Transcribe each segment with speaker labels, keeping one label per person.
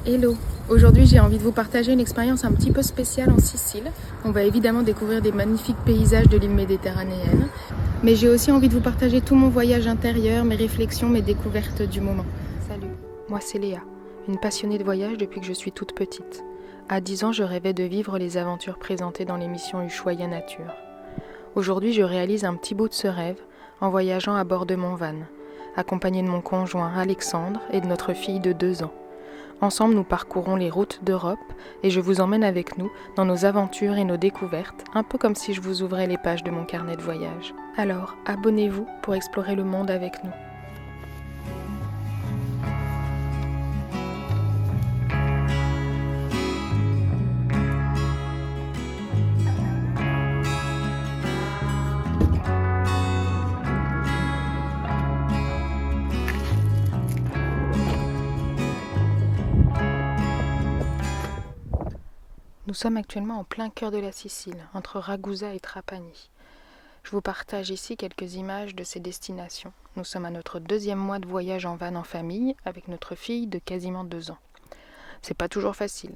Speaker 1: Hello! Aujourd'hui j'ai envie de vous partager une expérience un petit peu spéciale en Sicile. On va évidemment découvrir des magnifiques paysages de l'île méditerranéenne. Mais j'ai aussi envie de vous partager tout mon voyage intérieur, mes réflexions, mes découvertes du moment. Salut! Moi c'est Léa, une passionnée de voyage depuis que je suis toute petite. À 10 ans je rêvais de vivre les aventures présentées dans l'émission Ushuaïa Nature. Aujourd'hui je réalise un petit bout de ce rêve en voyageant à bord de mon van, accompagné de mon conjoint Alexandre et de notre fille de 2 ans. Ensemble, nous parcourons les routes d'Europe et je vous emmène avec nous dans nos aventures et nos découvertes, un peu comme si je vous ouvrais les pages de mon carnet de voyage. Alors, abonnez-vous pour explorer le monde avec nous. Nous sommes actuellement en plein cœur de la Sicile, entre Ragusa et Trapani. Je vous partage ici quelques images de ces destinations. Nous sommes à notre 2e mois de voyage en van en famille, avec notre fille de quasiment 2 ans. C'est pas toujours facile,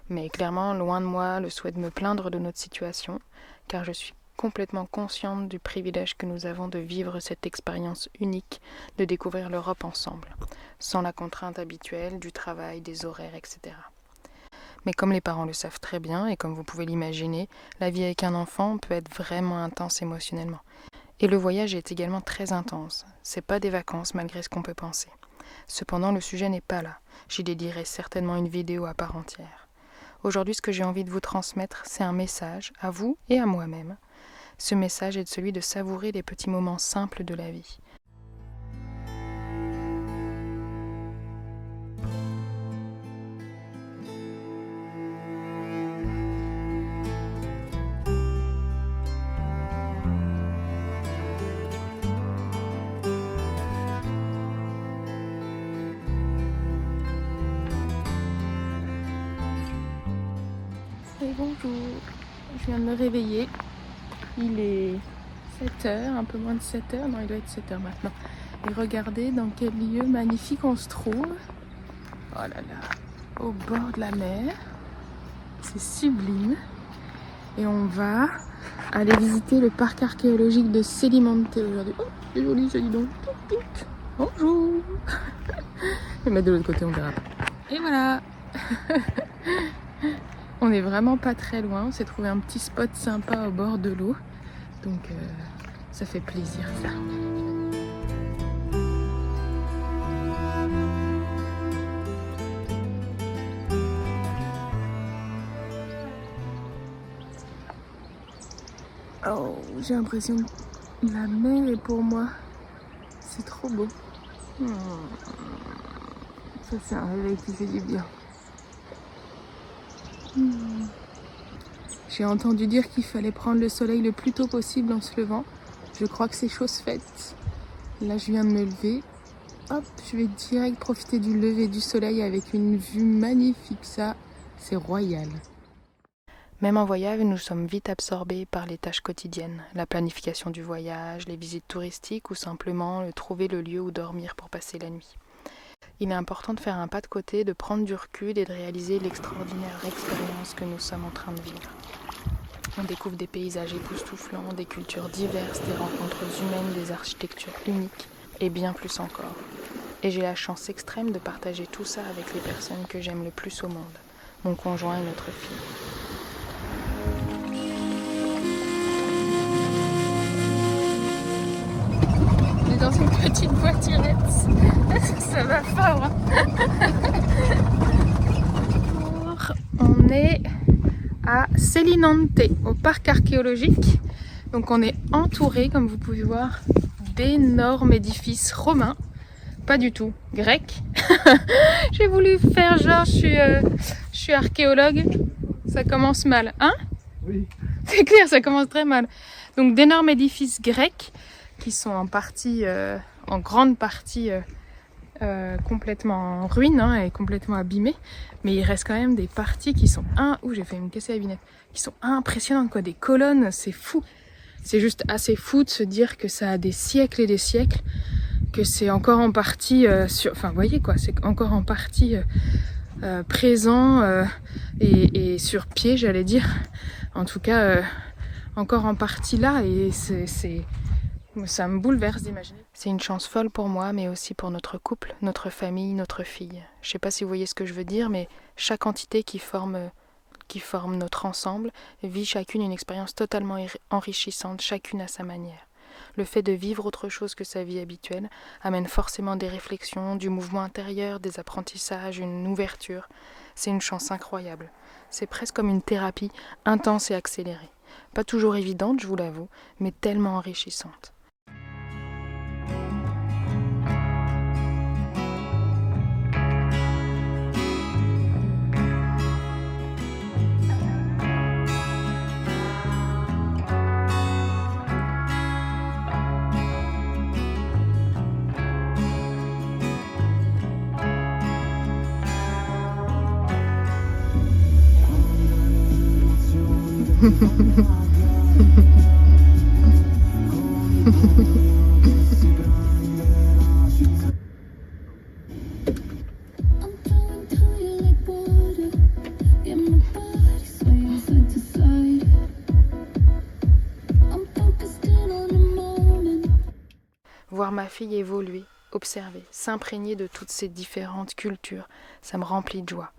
Speaker 1: mais clairement, loin de moi le souhait de me plaindre de notre situation, car je suis complètement consciente du privilège que nous avons de vivre cette expérience unique, de découvrir l'Europe ensemble, sans la contrainte habituelle du travail, des horaires, etc. Mais comme les parents le savent très bien, et comme vous pouvez l'imaginer, la vie avec un enfant peut être vraiment intense émotionnellement. Et le voyage est également très intense. C'est pas des vacances malgré ce qu'on peut penser. Cependant, le sujet n'est pas là. J'y dédierai certainement une vidéo à part entière. Aujourd'hui, ce que j'ai envie de vous transmettre, c'est un message, à vous et à moi-même. Ce message est celui de savourer les petits moments simples de la vie. Bonjour, je viens de me réveiller, il est 7h, un peu moins de 7h, non il doit être 7h maintenant. Et regardez dans quel lieu magnifique on se trouve. Oh là là, au bord de la mer, c'est sublime. Et on va aller visiter le parc archéologique de Celimonte aujourd'hui. Oh, c'est joli ça, dis donc. Bonjour. Je vais mettre de l'autre côté, on verra pas. Et voilà. On est vraiment pas très loin, on s'est trouvé un petit spot sympa au bord de l'eau, donc ça fait plaisir ça. Oh, j'ai l'impression que la mer est pour moi, c'est trop beau. Ça c'est un réveil qui fait du bien. J'ai entendu dire qu'il fallait prendre le soleil le plus tôt possible en se levant. Je crois que c'est chose faite. Là, je viens de me lever. Hop, je vais direct profiter du lever du soleil avec une vue magnifique. Ça, c'est royal. Même en voyage, nous sommes vite absorbés par les tâches quotidiennes. La planification du voyage, les visites touristiques ou simplement trouver le lieu où dormir pour passer la nuit. Il est important de faire un pas de côté, de prendre du recul et de réaliser l'extraordinaire expérience que nous sommes en train de vivre. On découvre des paysages époustouflants, des cultures diverses, des rencontres humaines, des architectures uniques et bien plus encore. Et j'ai la chance extrême de partager tout ça avec les personnes que j'aime le plus au monde, mon conjoint et notre fille. On est dans une petite voiturette, ça va fort. On est à Celimonte, au parc archéologique. Donc on est entouré, comme vous pouvez voir, d'énormes édifices romains. Pas du tout grecs. J'ai voulu faire genre je suis archéologue. Ça commence mal, hein? Oui. C'est clair, ça commence très mal. Donc d'énormes édifices grecs qui sont en partie, en grande partie complètement en ruine et complètement abîmés, mais il reste quand même des parties qui sont j'ai failli me casser la binette, qui sont impressionnantes quoi, des colonnes, c'est fou. C'est juste assez fou de se dire que ça a des siècles et des siècles, que c'est encore en partie vous voyez quoi, c'est encore en partie présent et sur pied, j'allais dire. En tout cas, encore en partie là, et ça me bouleverse d'imaginer. C'est une chance folle pour moi, mais aussi pour notre couple, notre famille, notre fille. Je sais pas si vous voyez ce que je veux dire, mais chaque entité qui forme notre ensemble vit chacune une expérience totalement enrichissante, chacune à sa manière. Le fait de vivre autre chose que sa vie habituelle amène forcément des réflexions, du mouvement intérieur, des apprentissages, une ouverture. C'est une chance incroyable. C'est presque comme une thérapie intense et accélérée. Pas toujours évidente, je vous l'avoue, mais tellement enrichissante. Voir ma fille évoluer, observer, s'imprégner de toutes ces différentes cultures, ça me remplit de joie.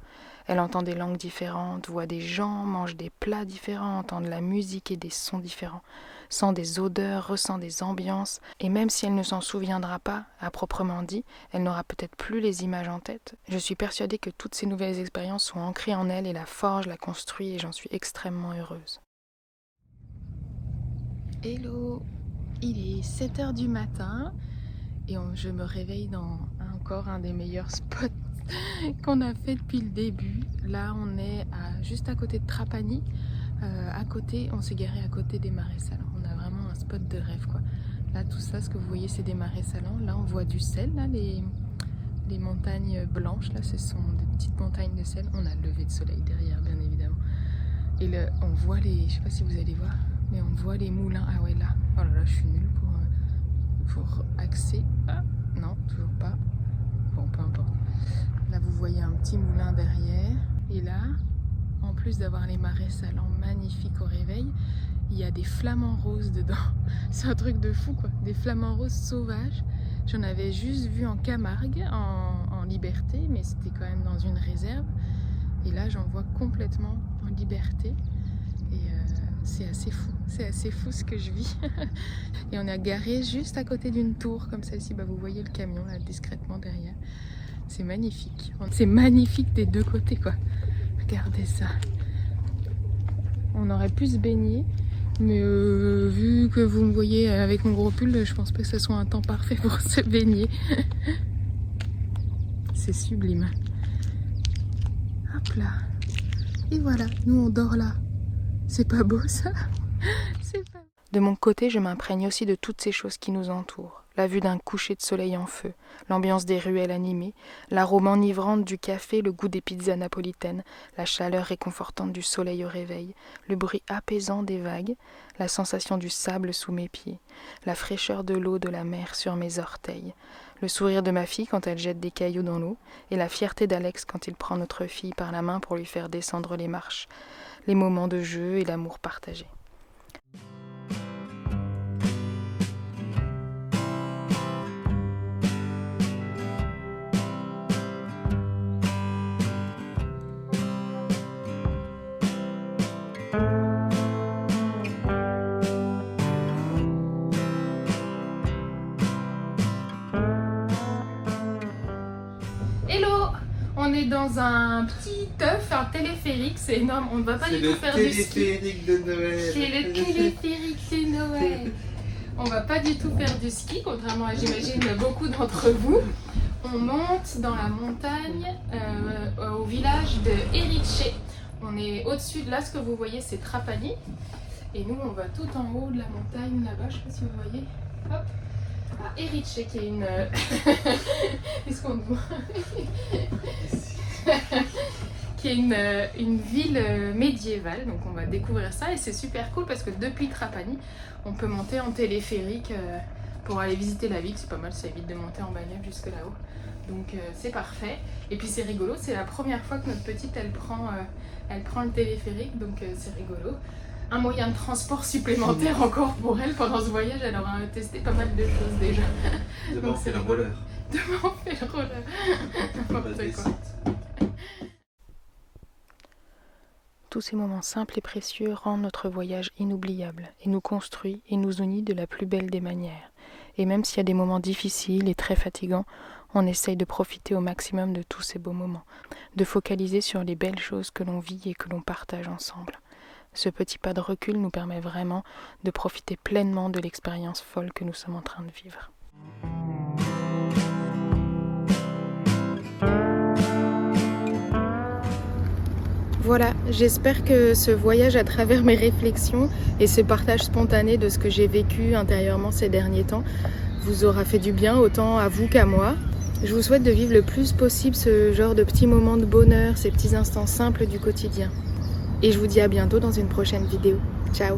Speaker 1: Elle entend des langues différentes, voit des gens, mange des plats différents, entend de la musique et des sons différents, sent des odeurs, ressent des ambiances, et même si elle ne s'en souviendra pas, à proprement dit, elle n'aura peut-être plus les images en tête. Je suis persuadée que toutes ces nouvelles expériences sont ancrées en elle et la forge, la construit, et j'en suis extrêmement heureuse. Hello, il est 7h du matin, et je me réveille dans encore un des meilleurs spots qu'on a fait depuis le début. Là on est juste à côté de Trapani, on s'est garé à côté des marais salants. On a vraiment un spot de rêve quoi. Là tout ça, ce que vous voyez c'est des marais salants. Là on voit du sel, là les montagnes blanches, là ce sont des petites montagnes de sel. On a le lever de soleil derrière bien évidemment. Et on voit je sais pas si vous allez voir, mais on voit les moulins. Ah ouais là, oh là là je suis nulle pour accès. Ah non, toujours pas. Bon peu importe. Là vous voyez un petit moulin derrière, et là, en plus d'avoir les marais salants magnifiques au réveil, il y a des flamants roses dedans. C'est un truc de fou quoi, des flamants roses sauvages. J'en avais juste vu en Camargue, en liberté, mais c'était quand même dans une réserve. Et là j'en vois complètement en liberté. Et c'est assez fou ce que je vis. Et on est garé juste à côté d'une tour comme celle-ci, vous voyez le camion là discrètement derrière. C'est magnifique. C'est magnifique des deux côtés quoi. Regardez ça. On aurait pu se baigner, mais vu que vous me voyez avec mon gros pull, je pense pas que ce soit un temps parfait pour se baigner. C'est sublime. Hop là. Et voilà, nous on dort là. C'est pas beau ça? C'est pas... De mon côté, je m'imprègne aussi de toutes ces choses qui nous entourent. La vue d'un coucher de soleil en feu, l'ambiance des ruelles animées, l'arôme enivrante du café, le goût des pizzas napolitaines, la chaleur réconfortante du soleil au réveil, le bruit apaisant des vagues, la sensation du sable sous mes pieds, la fraîcheur de l'eau de la mer sur mes orteils, le sourire de ma fille quand elle jette des cailloux dans l'eau, et la fierté d'Alex quand il prend notre fille par la main pour lui faire descendre les marches, les moments de jeu et l'amour partagé. Hello! On est dans un petit œuf, un téléphérique, c'est énorme, on ne va pas du tout faire du ski.
Speaker 2: C'est le téléphérique de Noël.
Speaker 1: C'est le téléphérique de Noël. On va pas du tout faire du ski, contrairement à j'imagine beaucoup d'entre vous. On monte dans la montagne au village de Erice. On est au-dessus de là, ce que vous voyez c'est Trapani. Et nous on va tout en haut de la montagne là-bas, je sais pas si vous voyez. Hop. À Erice qui est une... Est-ce qu'on te voit? Qui est une ville médiévale, donc on va découvrir ça et c'est super cool parce que depuis Trapani on peut monter en téléphérique pour aller visiter la ville. C'est pas mal, ça évite de monter en bagnole jusque là-haut. Donc c'est parfait. Et puis c'est rigolo, c'est la première fois que notre petite elle prend le téléphérique, donc c'est rigolo. Un moyen de transport supplémentaire encore pour elle pendant ce voyage. Elle aura testé pas mal de choses déjà.
Speaker 2: Demain on fait le roller.
Speaker 1: Demain on fait le roller. N'importe quoi. Tous ces moments simples et précieux rendent notre voyage inoubliable et nous construit et nous unit de la plus belle des manières. Et même s'il y a des moments difficiles et très fatigants, on essaye de profiter au maximum de tous ces beaux moments, de focaliser sur les belles choses que l'on vit et que l'on partage ensemble. Ce petit pas de recul nous permet vraiment de profiter pleinement de l'expérience folle que nous sommes en train de vivre. Voilà, j'espère que ce voyage à travers mes réflexions et ce partage spontané de ce que j'ai vécu intérieurement ces derniers temps vous aura fait du bien autant à vous qu'à moi. Je vous souhaite de vivre le plus possible ce genre de petits moments de bonheur, ces petits instants simples du quotidien. Et je vous dis à bientôt dans une prochaine vidéo. Ciao!